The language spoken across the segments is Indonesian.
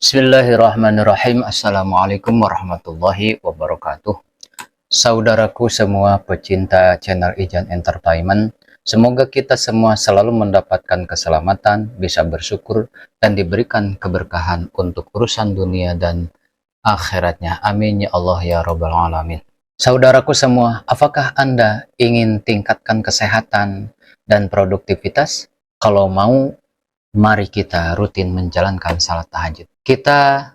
Bismillahirrahmanirrahim. Assalamualaikum warahmatullahi wabarakatuh. Saudaraku semua pecinta channel Ijan Entertainment, semoga kita semua selalu mendapatkan keselamatan, bisa bersyukur, dan diberikan keberkahan untuk urusan dunia dan akhiratnya. Amin ya Allah ya Rabbal Alamin. Saudaraku semua, apakah Anda ingin tingkatkan kesehatan dan produktivitas? Kalau mau, mari kita rutin menjalankan salat tahajud. Kita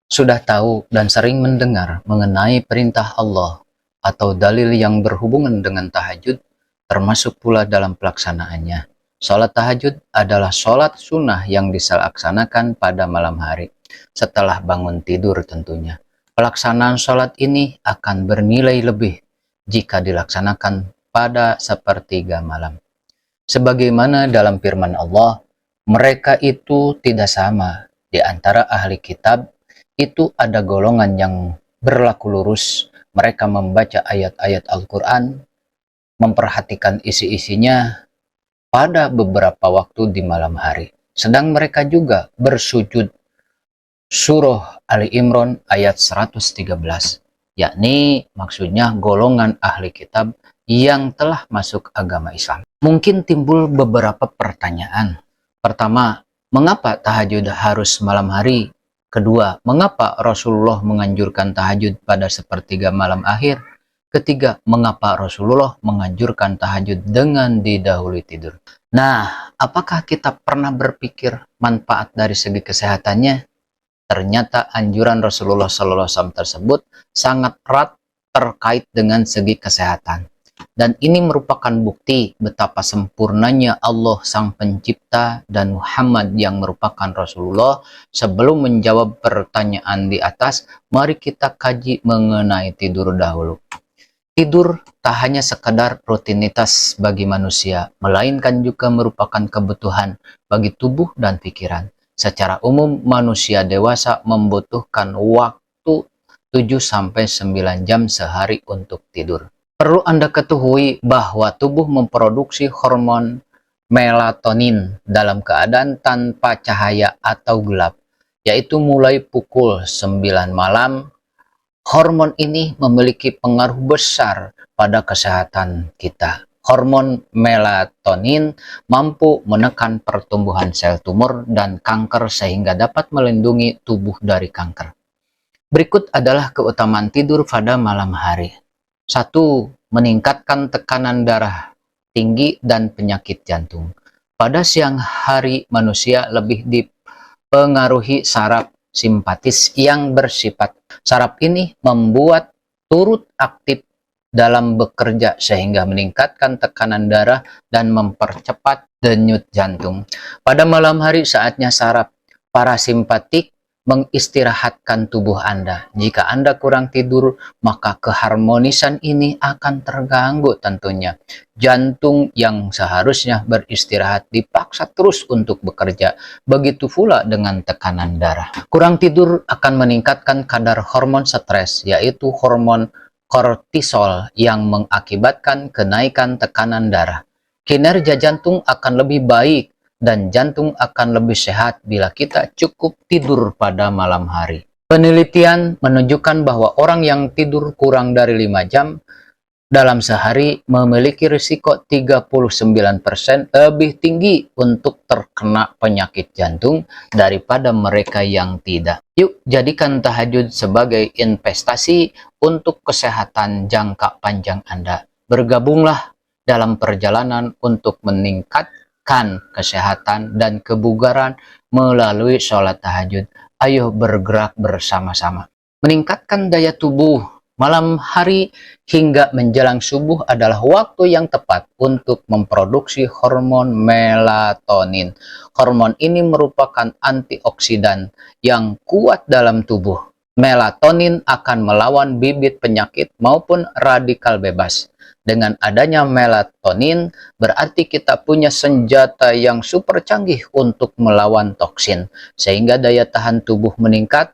sudah tahu dan sering mendengar mengenai perintah Allah atau dalil yang berhubungan dengan tahajud, termasuk pula dalam pelaksanaannya. Salat tahajud adalah salat sunnah yang dilaksanakan pada malam hari, setelah bangun tidur tentunya. Pelaksanaan salat ini akan bernilai lebih jika dilaksanakan pada sepertiga malam. Sebagaimana dalam firman Allah, mereka itu tidak sama. Di antara ahli kitab, itu ada golongan yang berlaku lurus. Mereka membaca ayat-ayat Al-Quran, memperhatikan isi-isinya pada beberapa waktu di malam hari. Sedang mereka juga bersujud. Surah Ali Imran ayat 113, yakni maksudnya golongan ahli kitab yang telah masuk agama Islam. Mungkin timbul beberapa pertanyaan. Pertama, mengapa tahajud harus malam hari? Kedua, mengapa Rasulullah menganjurkan tahajud pada sepertiga malam akhir? Ketiga, mengapa Rasulullah menganjurkan tahajud dengan didahului tidur? Nah, apakah kita pernah berpikir manfaat dari segi kesehatannya? Ternyata anjuran Rasulullah SAW tersebut sangat erat terkait dengan segi kesehatan. Dan ini merupakan bukti betapa sempurnanya Allah Sang Pencipta dan Muhammad yang merupakan Rasulullah. Sebelum menjawab pertanyaan di atas, mari kita kaji mengenai tidur dahulu. Tidur tak hanya sekedar rutinitas bagi manusia, melainkan juga merupakan kebutuhan bagi tubuh dan pikiran. Secara umum, manusia dewasa membutuhkan waktu 7-9 jam sehari untuk tidur. Perlu Anda ketahui bahwa tubuh memproduksi hormon melatonin dalam keadaan tanpa cahaya atau gelap, yaitu mulai pukul 9 malam. Hormon ini memiliki pengaruh besar pada kesehatan kita. Hormon melatonin mampu menekan pertumbuhan sel tumor dan kanker sehingga dapat melindungi tubuh dari kanker. Berikut adalah keutamaan tidur pada malam hari. 1. Meningkatkan tekanan darah tinggi dan penyakit jantung. Pada siang hari manusia lebih dipengaruhi saraf simpatis yang bersifat. Saraf ini membuat turut aktif dalam bekerja sehingga meningkatkan tekanan darah dan mempercepat denyut jantung. Pada malam hari saatnya saraf parasimpatik mengistirahatkan tubuh Anda. Jika Anda kurang tidur, maka keharmonisan ini akan terganggu tentunya. Jantung yang seharusnya beristirahat dipaksa terus untuk bekerja. Begitu pula dengan tekanan darah. Kurang tidur akan meningkatkan kadar hormon stres, yaitu hormon kortisol yang mengakibatkan kenaikan tekanan darah. Kinerja jantung akan lebih baik dan jantung akan lebih sehat bila kita cukup tidur pada malam hari. Penelitian menunjukkan bahwa orang yang tidur kurang dari 5 jam dalam sehari memiliki risiko 39% lebih tinggi untuk terkena penyakit jantung daripada mereka yang tidak. Yuk, jadikan tahajud sebagai investasi untuk kesehatan jangka panjang Anda. Bergabunglah dalam perjalanan untuk meningkatkan kesehatan dan kebugaran melalui sholat tahajud. Ayo bergerak bersama-sama. Meningkatkan daya tubuh. Malam hari hingga menjelang subuh adalah waktu yang tepat untuk memproduksi hormon melatonin. Hormon ini merupakan antioksidan yang kuat dalam tubuh. Melatonin akan melawan bibit penyakit maupun radikal bebas. Dengan adanya melatonin, berarti kita punya senjata yang super canggih untuk melawan toksin, sehingga daya tahan tubuh meningkat.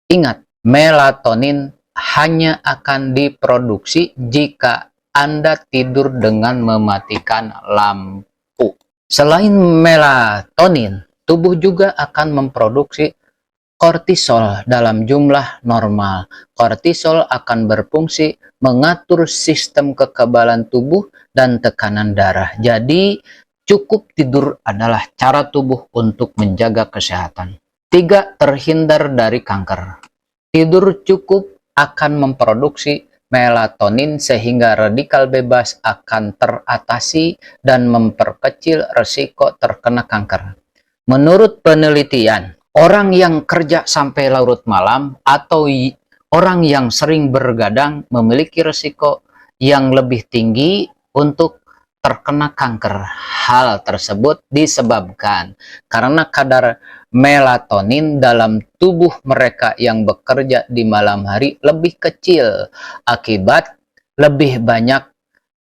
Ingat, melatonin hanya akan diproduksi jika Anda tidur dengan mematikan lampu. Selain melatonin, tubuh juga akan memproduksi kortisol dalam jumlah normal. Kortisol akan berfungsi mengatur sistem kekebalan tubuh dan tekanan darah. Jadi, cukup tidur adalah cara tubuh untuk menjaga kesehatan. 3. Terhindar dari kanker. Tidur cukup akan memproduksi melatonin sehingga radikal bebas akan teratasi dan memperkecil risiko terkena kanker. Menurut penelitian, orang yang kerja sampai larut malam atau orang yang sering bergadang memiliki risiko yang lebih tinggi untuk terkena kanker. Hal tersebut disebabkan karena kadar melatonin dalam tubuh mereka yang bekerja di malam hari lebih kecil akibat lebih banyak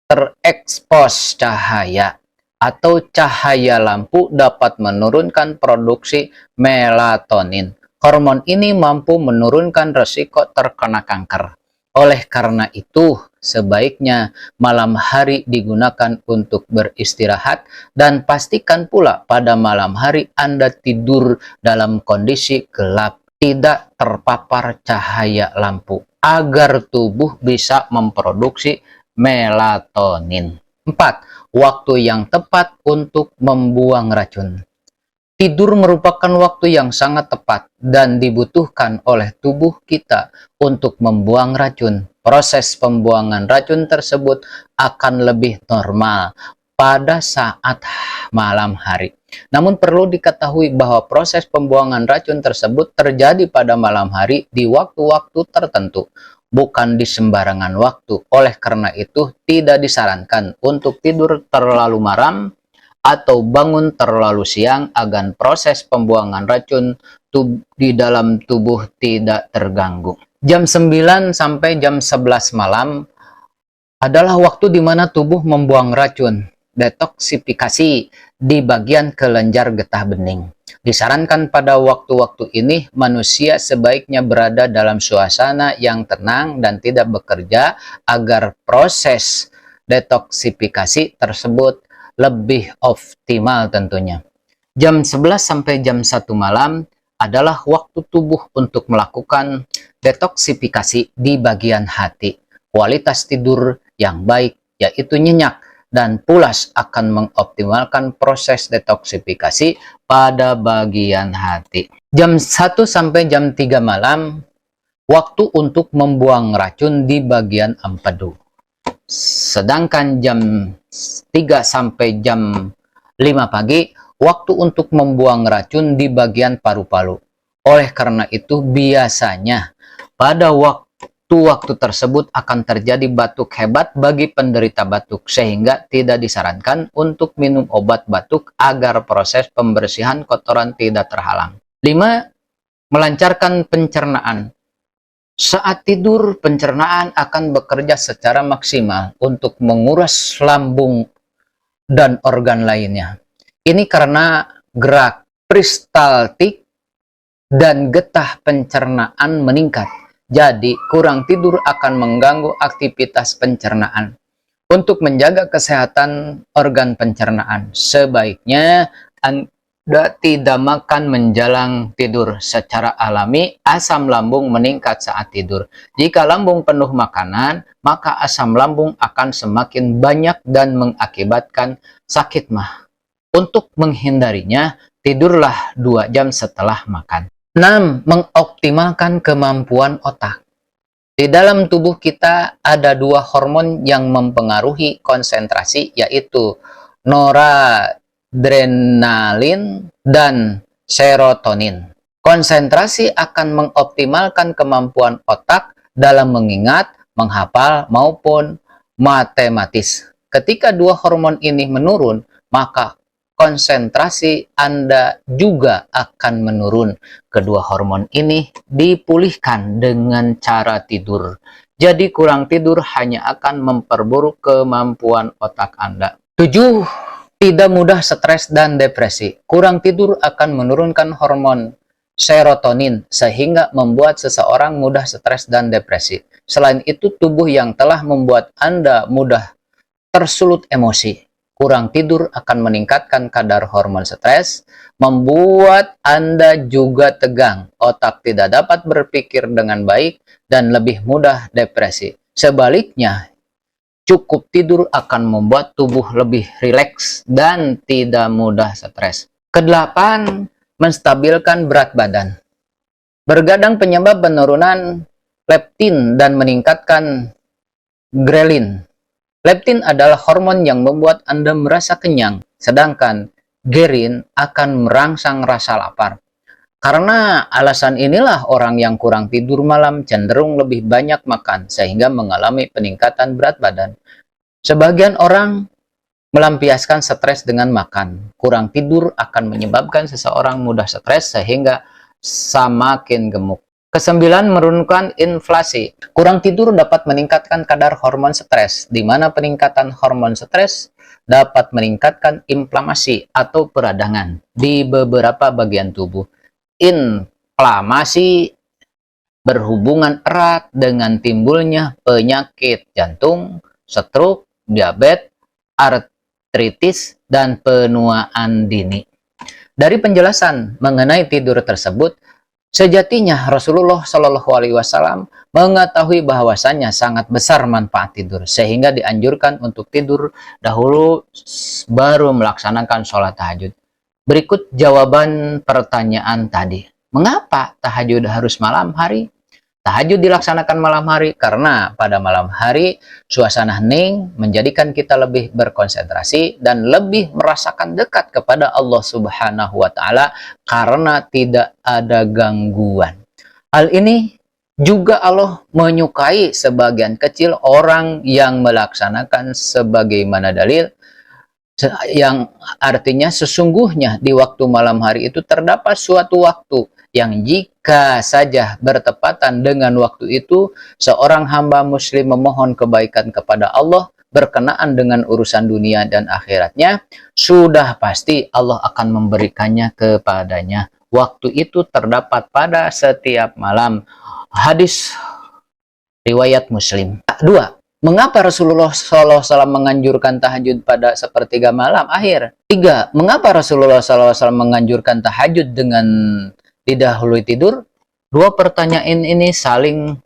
terekspos cahaya, atau cahaya lampu dapat menurunkan produksi melatonin. Hormon ini mampu menurunkan risiko terkena kanker. Oleh karena itu, sebaiknya malam hari digunakan untuk beristirahat dan pastikan pula pada malam hari Anda tidur dalam kondisi gelap, tidak terpapar cahaya lampu, agar tubuh bisa memproduksi melatonin. 4. Waktu yang tepat untuk membuang racun. Tidur merupakan waktu yang sangat tepat dan dibutuhkan oleh tubuh kita untuk membuang racun. Proses pembuangan racun tersebut akan lebih normal pada saat malam hari. Namun perlu diketahui bahwa proses pembuangan racun tersebut terjadi pada malam hari di waktu-waktu tertentu, bukan di sembarangan waktu. Oleh karena itu, tidak disarankan untuk tidur terlalu malam atau bangun terlalu siang agar proses pembuangan racun di dalam tubuh tidak terganggu. Jam 9 sampai jam 11 malam adalah waktu di mana tubuh membuang racun, detoksifikasi di bagian kelenjar getah bening. Disarankan pada waktu-waktu ini manusia sebaiknya berada dalam suasana yang tenang dan tidak bekerja agar proses detoksifikasi tersebut lebih optimal tentunya. Jam 11 sampai jam 1 malam adalah waktu tubuh untuk melakukan detoksifikasi di bagian hati. Kualitas tidur yang baik yaitu nyenyak dan pulas akan mengoptimalkan proses detoksifikasi pada bagian hati. Jam 1 sampai jam 3 malam, waktu untuk membuang racun di bagian empedu. Sedangkan jam 3 sampai jam 5 pagi, waktu untuk membuang racun di bagian paru-paru. Oleh karena itu, biasanya pada waktu tersebut akan terjadi batuk hebat bagi penderita batuk, sehingga tidak disarankan untuk minum obat batuk agar proses pembersihan kotoran tidak terhalang. 5. Melancarkan pencernaan. Saat tidur, pencernaan akan bekerja secara maksimal untuk menguras lambung dan organ lainnya. Ini karena gerak peristaltik dan getah pencernaan meningkat. Jadi, kurang tidur akan mengganggu aktivitas pencernaan. Untuk menjaga kesehatan organ pencernaan, sebaiknya Anda tidak makan menjelang tidur. Secara alami, asam lambung meningkat saat tidur. Jika lambung penuh makanan, maka asam lambung akan semakin banyak dan mengakibatkan sakit mah. Untuk menghindarinya, tidurlah 2 jam setelah makan. 6. Mengoptimalkan kemampuan otak. Di dalam tubuh kita ada 2 hormon yang mempengaruhi konsentrasi, yaitu noradrenalin dan serotonin. Konsentrasi akan mengoptimalkan kemampuan otak dalam mengingat, menghafal, maupun matematis. Ketika 2 hormon ini menurun, maka konsentrasi Anda juga akan menurun. Kedua hormon ini dipulihkan dengan cara tidur. Jadi kurang tidur hanya akan memperburuk kemampuan otak Anda. 7. Tidak mudah stres dan depresi. Kurang tidur akan menurunkan hormon serotonin sehingga membuat seseorang mudah stres dan depresi. Selain itu, tubuh yang telah membuat Anda mudah tersulut emosi kurang tidur akan meningkatkan kadar hormon stres, membuat Anda juga tegang, otak tidak dapat berpikir dengan baik, dan lebih mudah depresi. Sebaliknya, cukup tidur akan membuat tubuh lebih rileks dan tidak mudah stres. Kedelapan, menstabilkan berat badan. Bergadang penyebab penurunan leptin dan meningkatkan grelin. Leptin adalah hormon yang membuat Anda merasa kenyang, sedangkan ghrelin akan merangsang rasa lapar. Karena alasan inilah orang yang kurang tidur malam cenderung lebih banyak makan sehingga mengalami peningkatan berat badan. Sebagian orang melampiaskan stres dengan makan. Kurang tidur akan menyebabkan seseorang mudah stres sehingga semakin gemuk. Kesembilan, menurunkan inflasi. Kurang tidur dapat meningkatkan kadar hormon stres, di mana peningkatan hormon stres dapat meningkatkan inflamasi atau peradangan di beberapa bagian tubuh. Inflamasi berhubungan erat dengan timbulnya penyakit jantung, stroke, diabetes, artritis, dan penuaan dini. Dari penjelasan mengenai tidur tersebut, sejatinya Rasulullah Shallallahu Alaihi Wasallam mengetahui bahwasannya sangat besar manfaat tidur, sehingga dianjurkan untuk tidur dahulu baru melaksanakan sholat tahajud. Berikut jawaban pertanyaan tadi. Mengapa tahajud harus malam hari? Tahajud dilaksanakan malam hari karena pada malam hari suasana hening menjadikan kita lebih berkonsentrasi dan lebih merasakan dekat kepada Allah Subhanahu wa Ta'ala karena tidak ada gangguan. Hal ini juga Allah menyukai sebagian kecil orang yang melaksanakan sebagaimana dalil, yang artinya sesungguhnya di waktu malam hari itu terdapat suatu waktu yang jika saja bertepatan dengan waktu itu seorang hamba muslim memohon kebaikan kepada Allah berkenaan dengan urusan dunia dan akhiratnya, sudah pasti Allah akan memberikannya kepadanya. Waktu itu terdapat pada setiap malam. Hadis riwayat Muslim. 2. Mengapa Rasulullah SAW menganjurkan tahajud pada sepertiga malam akhir? 3. Mengapa Rasulullah SAW menganjurkan tahajud dengan didahului tidur? Dua pertanyaan ini saling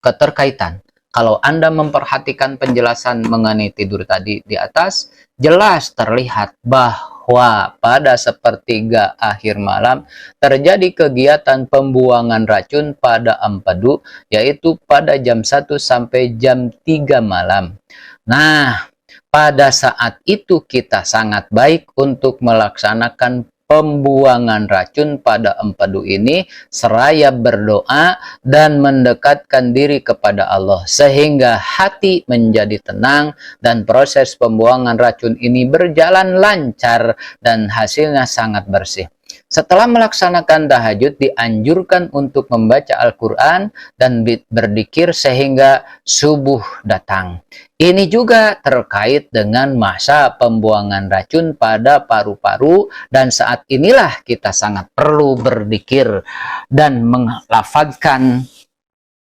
keterkaitan. Kalau Anda memperhatikan penjelasan mengenai tidur tadi di atas, jelas terlihat bahwa pada sepertiga akhir malam terjadi kegiatan pembuangan racun pada empedu, yaitu pada jam 1 sampai jam 3 malam. Nah, pada saat itu kita sangat baik untuk melaksanakan pembuangan racun pada empedu ini seraya berdoa dan mendekatkan diri kepada Allah sehingga hati menjadi tenang dan proses pembuangan racun ini berjalan lancar dan hasilnya sangat bersih. Setelah melaksanakan tahajud dianjurkan untuk membaca Al-Quran dan berzikir sehingga subuh datang. Ini juga terkait dengan masa pembuangan racun pada paru-paru, dan saat inilah kita sangat perlu berzikir dan melafadzkan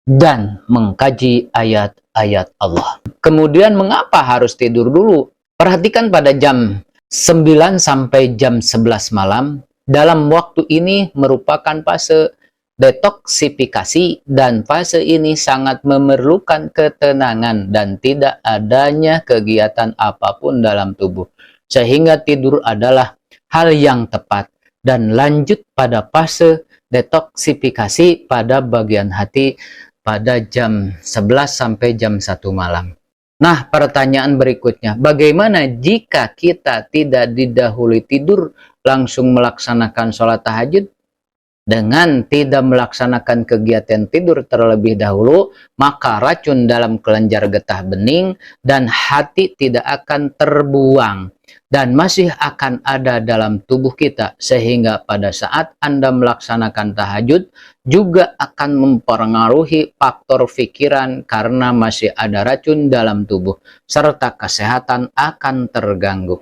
dan mengkaji ayat-ayat Allah. Kemudian mengapa harus tidur dulu? Perhatikan pada jam 9 sampai jam 11 malam. Dalam waktu ini merupakan fase detoksifikasi dan fase ini sangat memerlukan ketenangan dan tidak adanya kegiatan apapun dalam tubuh. Sehingga tidur adalah hal yang tepat dan lanjut pada fase detoksifikasi pada bagian hati pada jam 11 sampai jam 1 malam. Nah, pertanyaan berikutnya, bagaimana jika kita tidak didahului tidur langsung melaksanakan sholat tahajud? Dengan tidak melaksanakan kegiatan tidur terlebih dahulu, maka racun dalam kelenjar getah bening dan hati tidak akan terbuang dan masih akan ada dalam tubuh kita, sehingga pada saat Anda melaksanakan tahajud juga akan mempengaruhi faktor pikiran karena masih ada racun dalam tubuh, serta kesehatan akan terganggu.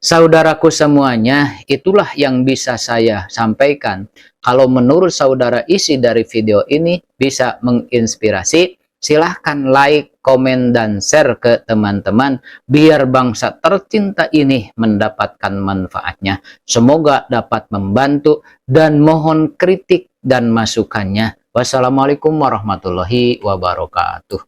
Saudaraku semuanya, itulah yang bisa saya sampaikan. Kalau menurut saudara isi dari video ini bisa menginspirasi Silahkan like, komen, dan share ke teman-teman biar bangsa tercinta ini mendapatkan manfaatnya. Semoga dapat membantu dan mohon kritik dan masukannya. Wassalamualaikum warahmatullahi wabarakatuh.